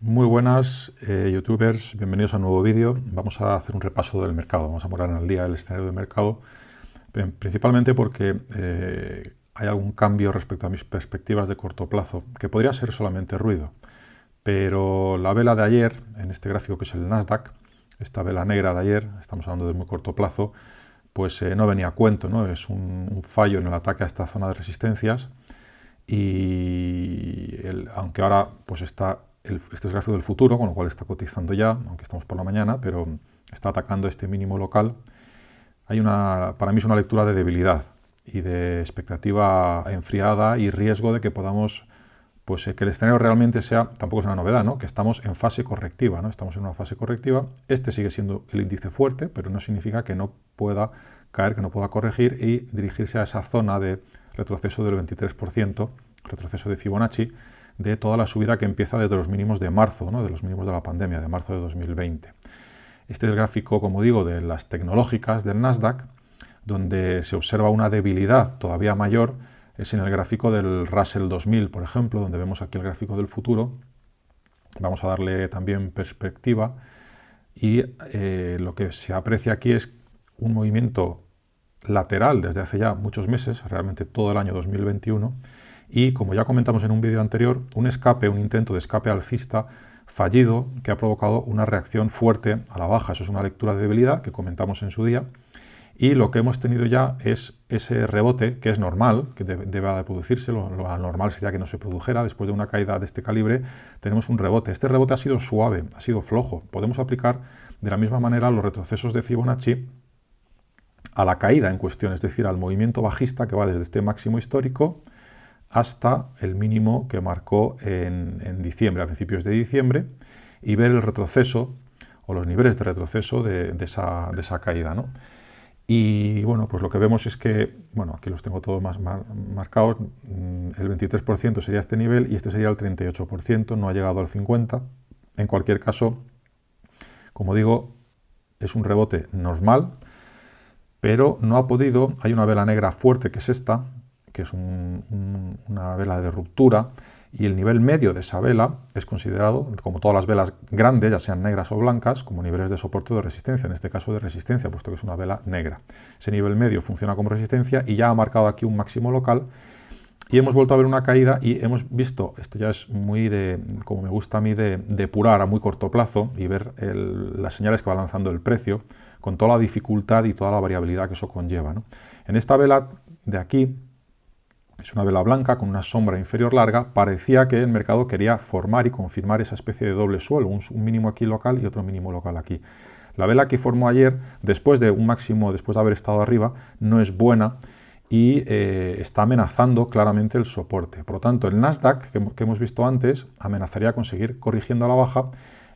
Muy buenas youtubers, bienvenidos a un nuevo vídeo. Vamos a hacer un repaso del mercado, vamos a poner al día el escenario del mercado, principalmente porque hay algún cambio respecto a mis perspectivas de corto plazo, que podría ser solamente ruido, pero la vela de ayer, en este gráfico que es el Nasdaq, esta vela negra de ayer, estamos hablando de muy corto plazo, pues no venía a cuento, ¿no? Es un fallo en el ataque a esta zona de resistencias y aunque ahora pues este es el gráfico del futuro, con lo cual está cotizando ya, aunque estamos por la mañana, pero está atacando este mínimo local. Para mí es una lectura de debilidad y de expectativa enfriada y riesgo de que podamos, pues que el escenario realmente sea, tampoco es una novedad, ¿no? Que estamos en fase correctiva, ¿no? Estamos en una fase correctiva. Este sigue siendo el índice fuerte, pero no significa que no pueda caer, que no pueda corregir y dirigirse a esa zona de retroceso del 23%, retroceso de Fibonacci, de toda la subida que empieza desde los mínimos de marzo, ¿no? De los mínimos de la pandemia, de marzo de 2020. Este es el gráfico, como digo, de las tecnológicas del Nasdaq, donde se observa una debilidad todavía mayor, es en el gráfico del Russell 2000, por ejemplo, donde vemos aquí el gráfico del futuro. Vamos a darle también perspectiva y lo que se aprecia aquí es un movimiento lateral desde hace ya muchos meses, realmente todo el año 2021, y como ya comentamos en un vídeo anterior, un intento de escape alcista fallido que ha provocado una reacción fuerte a la baja. Eso es una lectura de debilidad que comentamos en su día, y lo que hemos tenido ya es ese rebote, que es normal, que debe de producirse. Lo normal sería que no se produjera. Después de una caída de este calibre tenemos un rebote. Este rebote ha sido suave, ha sido flojo. Podemos aplicar de la misma manera los retrocesos de Fibonacci a la caída en cuestión, es decir, al movimiento bajista que va desde este máximo histórico hasta el mínimo que marcó en diciembre, a principios de diciembre, y ver el retroceso o los niveles de retroceso de esa caída, ¿no? Y bueno, pues lo que vemos es que, bueno, aquí los tengo todos más marcados, el 23% sería este nivel y este sería el 38%, no ha llegado al 50%. En cualquier caso, como digo, es un rebote normal, pero no ha podido. Hay una vela negra fuerte que es esta, que es una vela de ruptura, y el nivel medio de esa vela es considerado, como todas las velas grandes, ya sean negras o blancas, como niveles de soporte o de resistencia, en este caso de resistencia, puesto que es una vela negra. Ese nivel medio funciona como resistencia y ya ha marcado aquí un máximo local, y hemos vuelto a ver una caída y hemos visto, esto ya es muy como me gusta a mí, de depurar a muy corto plazo y ver las señales que va lanzando el precio, con toda la dificultad y toda la variabilidad que eso conlleva, ¿no? En esta vela de aquí, es una vela blanca con una sombra inferior larga, parecía que el mercado quería formar y confirmar esa especie de doble suelo, un mínimo aquí local y otro mínimo local aquí. La vela que formó ayer, después de un máximo, después de haber estado arriba, no es buena y está amenazando claramente el soporte. Por lo tanto, el Nasdaq, que hemos visto antes, amenazaría con seguir corrigiendo a la baja.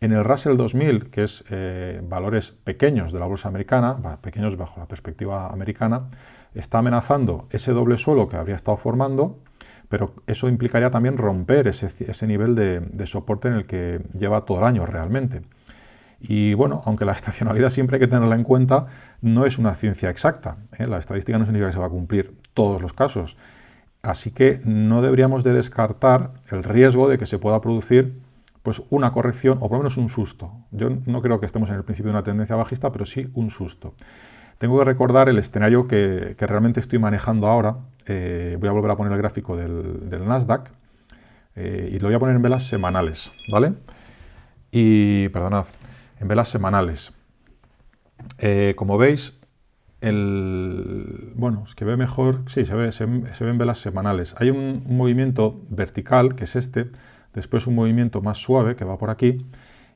En el Russell 2000, que es valores pequeños de la bolsa americana, pequeños bajo la perspectiva americana, está amenazando ese doble suelo que habría estado formando, pero eso implicaría también romper ese nivel de soporte en el que lleva todo el año realmente. Y bueno, aunque la estacionalidad siempre hay que tenerla en cuenta, no es una ciencia exacta, ¿eh? La estadística no significa que se va a cumplir todos los casos. Así que no deberíamos de descartar el riesgo de que se pueda producir pues una corrección o por lo menos un susto. Yo no creo que estemos en el principio de una tendencia bajista, pero sí un susto. Tengo que recordar el escenario que realmente estoy manejando ahora. Voy a volver a poner el gráfico del Nasdaq y lo voy a poner en velas semanales, ¿vale? Y, perdonad, en velas semanales. Como veis, bueno, es que ve mejor, sí, se ve en velas semanales. Hay un movimiento vertical, que es este, después un movimiento más suave, que va por aquí,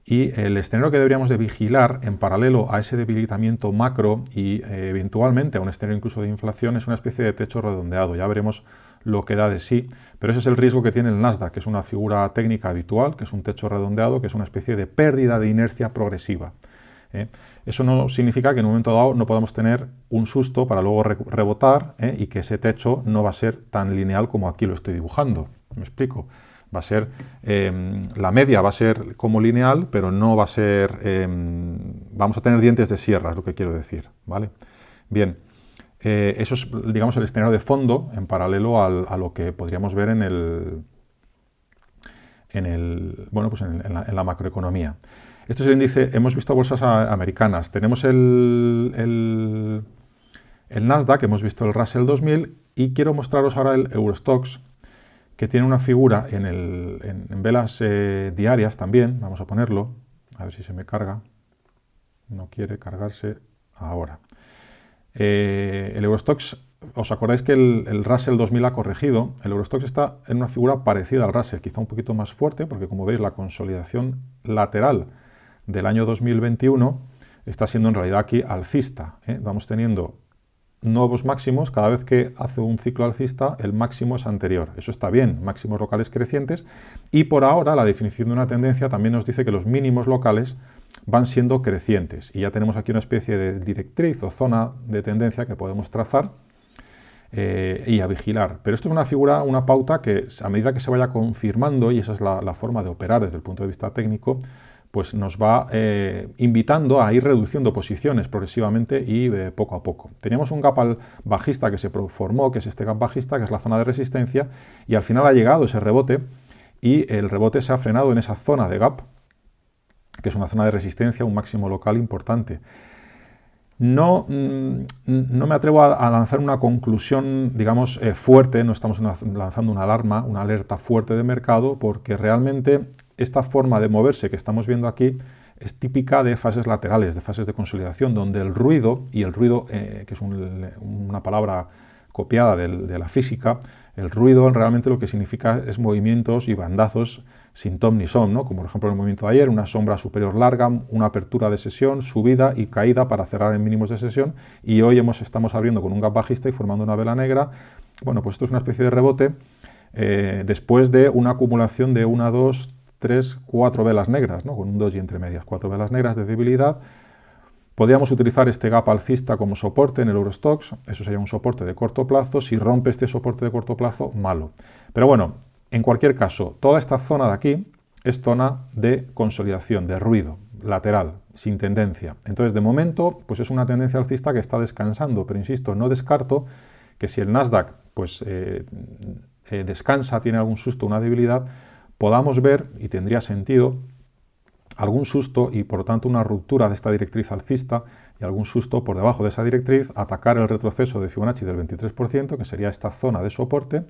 y el escenario que deberíamos de vigilar en paralelo a ese debilitamiento macro y eventualmente a un escenario incluso de inflación es una especie de techo redondeado. Ya veremos lo que da de sí, pero ese es el riesgo que tiene el Nasdaq, que es una figura técnica habitual, que es un techo redondeado, que es una especie de pérdida de inercia progresiva. Eso no significa que en un momento dado no podamos tener un susto para luego rebotar y que ese techo no va a ser tan lineal como aquí lo estoy dibujando. ¿Me explico? Va a ser, la media va a ser como lineal, pero no va a ser, vamos a tener dientes de sierra, es lo que quiero decir, ¿vale? Bien, eso es, digamos, el escenario de fondo en paralelo a lo que podríamos ver en bueno, pues en la macroeconomía. Esto es el índice, hemos visto bolsas americanas, tenemos el Nasdaq, hemos visto el Russell 2000 y quiero mostraros ahora el Eurostoxx, que tiene una figura en velas diarias también. Vamos a ponerlo, a ver si se me carga. No quiere cargarse ahora. El Eurostoxx, ¿os acordáis que el Russell 2000 ha corregido? El Eurostoxx está en una figura parecida al Russell, quizá un poquito más fuerte, porque como veis la consolidación lateral del año 2021 está siendo en realidad aquí alcista. Vamos teniendo nuevos máximos, cada vez que hace un ciclo alcista el máximo es anterior. Eso está bien, máximos locales crecientes, y por ahora la definición de una tendencia también nos dice que los mínimos locales van siendo crecientes, y ya tenemos aquí una especie de directriz o zona de tendencia que podemos trazar y a vigilar. Pero esto es una figura, una pauta que a medida que se vaya confirmando, y esa es la forma de operar desde el punto de vista técnico, pues nos va invitando a ir reduciendo posiciones progresivamente y poco a poco. Teníamos un gap bajista que se formó, que es este gap bajista, que es la zona de resistencia, y al final ha llegado ese rebote, y el rebote se ha frenado en esa zona de gap, que es una zona de resistencia, un máximo local importante. No me atrevo a lanzar una conclusión, digamos, fuerte, no estamos lanzando una alarma, una alerta fuerte de mercado, porque realmente esta forma de moverse que estamos viendo aquí es típica de fases laterales, de fases de consolidación, donde el ruido, que es una palabra copiada de la física, el ruido realmente lo que significa es movimientos y bandazos sin ton ni son, ¿no? Como por ejemplo el movimiento de ayer, una sombra superior larga, una apertura de sesión, subida y caída para cerrar en mínimos de sesión, y hoy estamos abriendo con un gap bajista y formando una vela negra. Bueno, pues esto es una especie de rebote después de una acumulación de 1, 2, 3, 4 velas negras, ¿no? Con un doji entre medias, 4 velas negras de debilidad. Podríamos utilizar este gap alcista como soporte en el Eurostoxx, eso sería un soporte de corto plazo. Si rompe este soporte de corto plazo, malo. Pero bueno, en cualquier caso, toda esta zona de aquí es zona de consolidación, de ruido, lateral, sin tendencia. Entonces, de momento, pues es una tendencia alcista que está descansando, pero insisto, no descarto que si el Nasdaq pues, descansa, tiene algún susto, una debilidad, podamos ver, y tendría sentido, algún susto y por lo tanto una ruptura de esta directriz alcista y algún susto por debajo de esa directriz, atacar el retroceso de Fibonacci del 23%, que sería esta zona de soporte,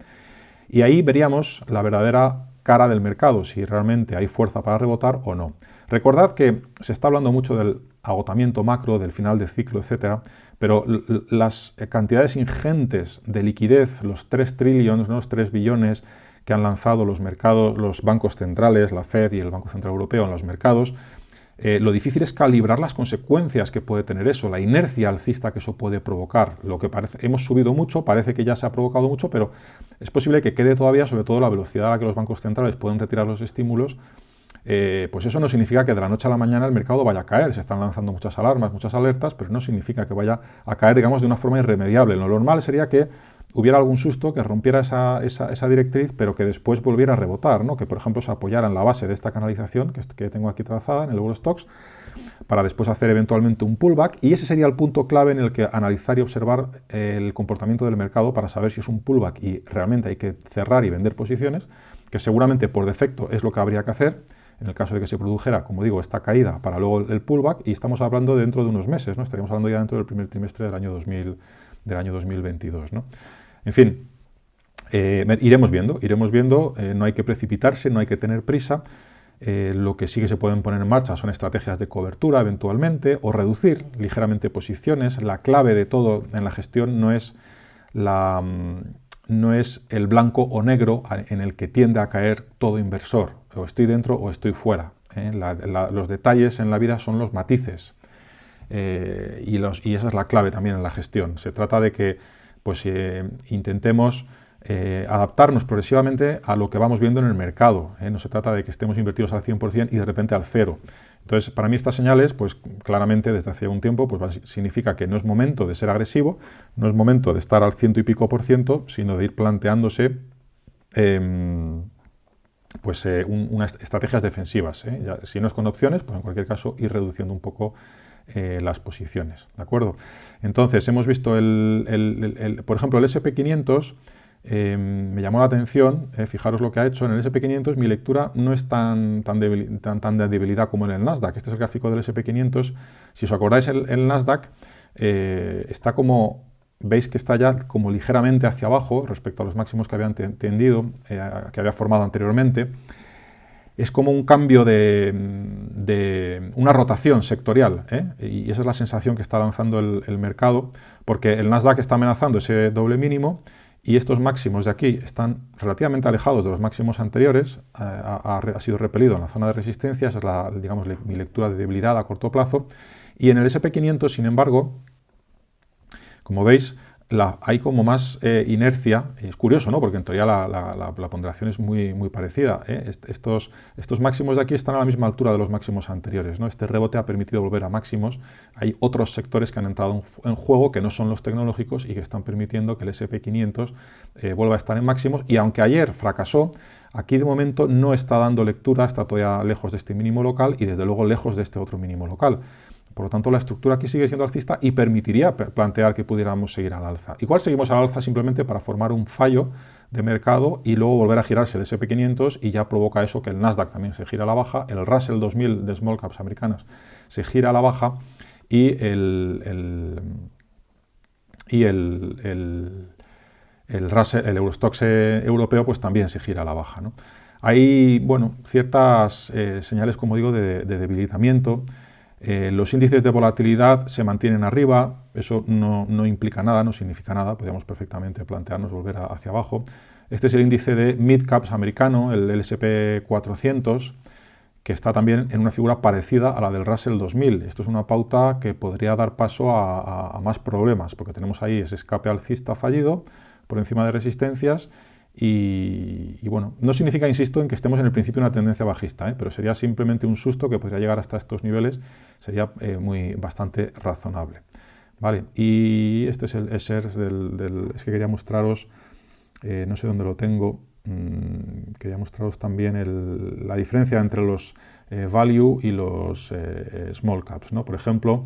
y ahí veríamos la verdadera cara del mercado, si realmente hay fuerza para rebotar o no. Recordad que se está hablando mucho del agotamiento macro, del final de ciclo, etcétera, pero las cantidades ingentes de liquidez, los 3 trillones, ¿no? Los 3 billones que han lanzado los mercados, los bancos centrales, la Fed y el Banco Central Europeo en los mercados, lo difícil es calibrar las consecuencias que puede tener eso, la inercia alcista que eso puede provocar. Lo que hemos subido mucho, parece que ya se ha provocado mucho, pero es posible que quede todavía, sobre todo la velocidad a la que los bancos centrales pueden retirar los estímulos. Pues eso no significa que de la noche a la mañana el mercado vaya a caer. Se están lanzando muchas alarmas, muchas alertas, pero no significa que vaya a caer, digamos, de una forma irremediable. Lo normal sería que hubiera algún susto, que rompiera esa directriz, pero que después volviera a rebotar, ¿no? Que, por ejemplo, se apoyara en la base de esta canalización que tengo aquí trazada en el Eurostoxx, para después hacer eventualmente un pullback, y ese sería el punto clave en el que analizar y observar el comportamiento del mercado para saber si es un pullback y realmente hay que cerrar y vender posiciones, que seguramente por defecto es lo que habría que hacer en el caso de que se produjera, como digo, esta caída para luego el pullback, y estamos hablando dentro de unos meses, ¿no? Estaríamos hablando ya dentro del primer trimestre del año 2022, ¿no? En fin, iremos viendo, no hay que precipitarse, no hay que tener prisa. Lo que sí que se pueden poner en marcha son estrategias de cobertura eventualmente, o reducir ligeramente posiciones. La clave de todo en la gestión no es el blanco o negro en el que tiende a caer todo inversor, o estoy dentro o estoy fuera. Los detalles en la vida son los matices, y esa es la clave también en la gestión. Se trata de que pues, intentemos adaptarnos progresivamente a lo que vamos viendo en el mercado. No se trata de que estemos invertidos al 100% y de repente al 0%. Entonces, para mí estas señales, pues claramente desde hace un tiempo, pues significa que no es momento de ser agresivo, no es momento de estar al 100 y pico por ciento, sino de ir planteándose unas estrategias defensivas. Ya, si no es con opciones, pues en cualquier caso ir reduciendo un poco las posiciones, ¿de acuerdo? Entonces, hemos visto, por ejemplo, el SP500 me llamó la atención, fijaros lo que ha hecho. En el SP500 mi lectura no es tan de debilidad como en el Nasdaq. Este es el gráfico del SP500. Si os acordáis, el Nasdaq está como, veis que está ya como ligeramente hacia abajo respecto a los máximos que habían tendido, que había formado anteriormente. Es como un cambio de una rotación sectorial, y esa es la sensación que está lanzando el mercado, porque el Nasdaq está amenazando ese doble mínimo y estos máximos de aquí están relativamente alejados de los máximos anteriores, ha sido repelido en la zona de resistencia. Esa es digamos, mi lectura de debilidad a corto plazo. Y en el SP500, sin embargo, como veis, hay como más inercia. Es curioso, ¿no? Porque en teoría la ponderación es muy parecida, Estos máximos de aquí están a la misma altura de los máximos anteriores, ¿no? Este rebote ha permitido volver a máximos. Hay otros sectores que han entrado en juego que no son los tecnológicos y que están permitiendo que el SP500 vuelva a estar en máximos. Y aunque ayer fracasó, aquí de momento no está dando lectura, está todavía lejos de este mínimo local y desde luego lejos de este otro mínimo local. Por lo tanto, la estructura aquí sigue siendo alcista y permitiría plantear que pudiéramos seguir al alza. Igual seguimos al alza simplemente para formar un fallo de mercado y luego volver a girarse el SP500 y ya provoca eso que el Nasdaq también se gira a la baja, el Russell 2000 de small caps americanas se gira a la baja y el Eurostoxx europeo pues también se gira a la baja, ¿no? Hay, bueno, ciertas señales, como digo, de debilitamiento. Los índices de volatilidad se mantienen arriba, eso no implica nada, no significa nada, podríamos perfectamente plantearnos volver hacia abajo. Este es el índice de mid-caps americano, el S&P 400, que está también en una figura parecida a la del Russell 2000. Esto es una pauta que podría dar paso a más problemas, porque tenemos ahí ese escape alcista fallido por encima de resistencias. Y bueno, no significa, insisto, en que estemos en el principio de una tendencia bajista, pero sería simplemente un susto que podría llegar hasta estos niveles, sería bastante razonable. Vale, y este es el shares es que quería mostraros, no sé dónde lo tengo, quería mostraros también la diferencia entre los value y los small caps, ¿no? Por ejemplo,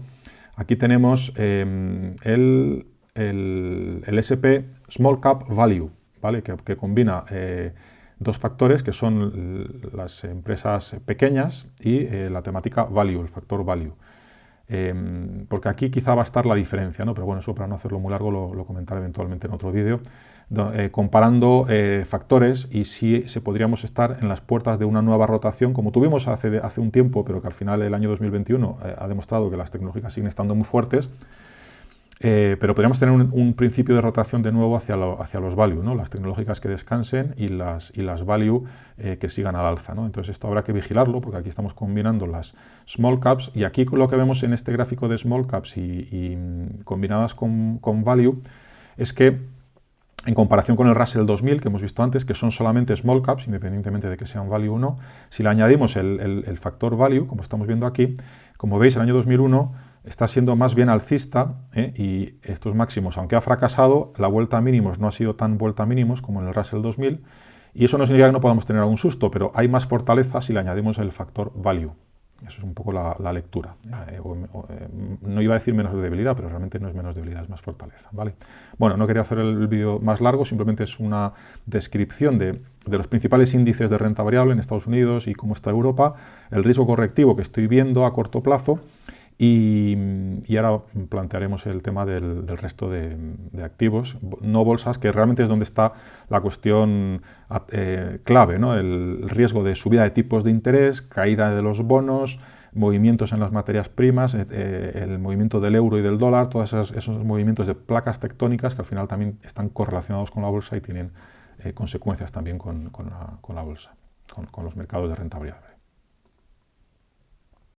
aquí tenemos el S&P Small Cap Value, ¿vale? Que combina dos factores que son las empresas pequeñas y la temática value, el factor value. Porque aquí quizá va a estar la diferencia, ¿no? Pero bueno, eso para no hacerlo muy largo lo comentaré eventualmente en otro vídeo, comparando factores y si podríamos estar en las puertas de una nueva rotación, como tuvimos hace un tiempo, pero que al final el año 2021 ha demostrado que las tecnológicas siguen estando muy fuertes. Pero podríamos tener un principio de rotación de nuevo hacia los value, ¿no? Las tecnológicas que descansen y las value que sigan al alza, ¿no? Entonces esto habrá que vigilarlo porque aquí estamos combinando las small caps y aquí lo que vemos en este gráfico de small caps y combinadas con value es que en comparación con el Russell 2000 que hemos visto antes, que son solamente small caps, independientemente de que sean value o no, si le añadimos el factor value, como estamos viendo aquí, como veis el año 2001 está siendo más bien alcista, y estos máximos, aunque ha fracasado, la vuelta a mínimos no ha sido tan vuelta a mínimos como en el Russell 2000, y eso no significa que no podamos tener algún susto, pero hay más fortaleza si le añadimos el factor value. Eso es un poco la lectura. No iba a decir menos debilidad, pero realmente no es menos debilidad, es más fortaleza, ¿vale? Bueno, no quería hacer el vídeo más largo, simplemente es una descripción de los principales índices de renta variable en Estados Unidos y cómo está Europa, el riesgo correctivo que estoy viendo a corto plazo. Y ahora plantearemos el tema del resto de activos, no bolsas, que realmente es donde está la cuestión clave, ¿no? El riesgo de subida de tipos de interés, caída de los bonos, movimientos en las materias primas, el movimiento del euro y del dólar, todos esos movimientos de placas tectónicas que al final también están correlacionados con la bolsa y tienen consecuencias también con la bolsa, con los mercados de renta variable.